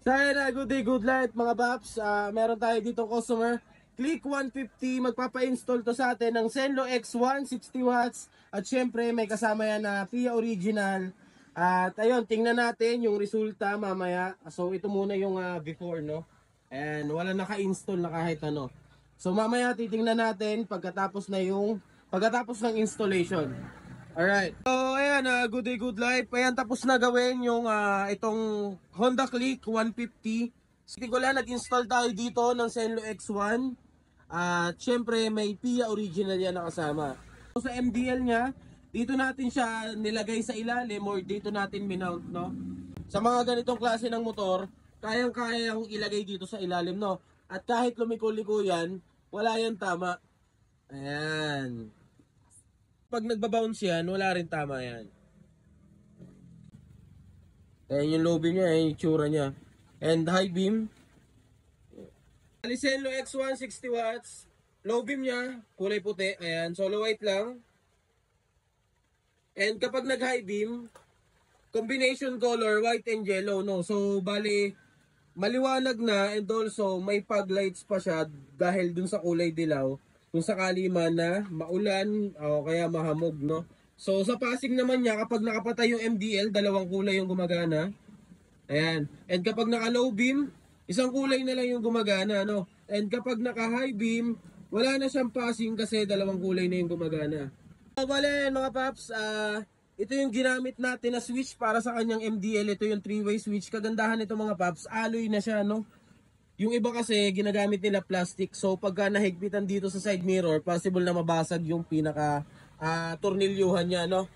Sana good day, good life mga paps. Meron tayo dito customer. Click 150, magpapa-install to sa atin ng Zenlo X1 60 watts. At syempre may kasama yan na PIA original. At ayun, tingnan natin yung resulta mamaya. So ito muna yung before, no? And wala naka-install na kahit ano. So mamaya titingnan natin pagkatapos ng installation. Alright. So ayan, good day, good life. Ayan, tapos na gawin yung itong Honda Click 150. Particular, nag-install tayo dito ng Zenlo X1. At syempre may PIA original yan nakasama. So sa MDL niya, dito natin siya nilagay sa ilalim or dito natin minount, no? Sa mga ganitong klase ng motor, kayang-kayang ilagay dito sa ilalim, no? At kahit lumiko-liko yan, wala yan tama. Ayan. Pag nagbabounce yan, wala rin tama yan. Ayan yung low beam niya, ayan yung tsura niya. And high beam. Zenlo X1 60 watts. Low beam niya, kulay puti. Ayan, solo white lang. And kapag nag-high beam, combination color, white and yellow, no? So, bali, maliwanag na and also may fog lights pa siya dahil dun sa kulay dilaw. Kung sakali man na maulan o kaya mahamog, no? So sa passing naman niya, kapag nakapatay yung MDL, dalawang kulay yung gumagana. Ayan. And kapag naka low beam, isang kulay na lang yung gumagana, no? And kapag naka high beam, wala na siyang passing kasi dalawang kulay na yung gumagana. So bale mga paps, ito yung ginamit natin na switch para sa kanyang MDL. Ito yung 3-way switch. Kagandahan nito mga paps, alloy na siya, no? Yung iba kasi ginagamit nila plastic. So pagka nahigpitan dito sa side mirror, possible na mabasag yung pinaka tornilyuhan niya, no?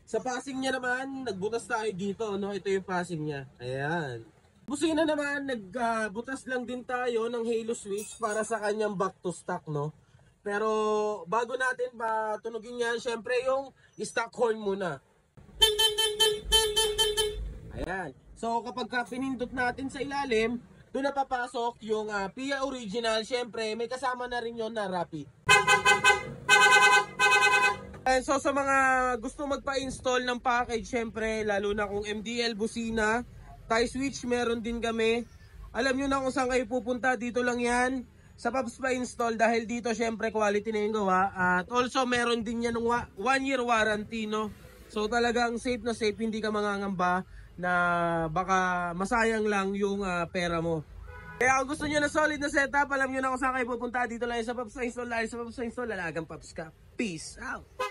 Sa passing niya naman, nagbutas tayo dito, no? Ito yung passing niya. Ayan. Busina naman, nagbutas lang din tayo ng halo switch para sa kanyang back to stock, no? Pero bago natin patunugin yan, syempre yung stock horn muna. Ayan. So kapag pinindot natin sa ilalim, doon na papasok yung PIA original. Siyempre, may kasama na rin yon na Rapid. And so sa mga gusto magpa-install ng package, siyempre, lalo na kung MDL, busina, tie switch, meron din kami. Alam nyo na kung saan kayo pupunta, dito lang yan. Sa Pops pa-install dahil dito, siyempre, quality na yung gawa. At also, meron din yan ng 1-year warranty, no? So talagang safe na safe, hindi ka mangangamba na baka masayang lang yung pera mo. Kaya kung gusto nyo na solid na setup, alam nyo na kung saan kayo pupunta, dito lang sa Pops Install. Dahil sa Pops Install, lalagang Pops ka. Peace out!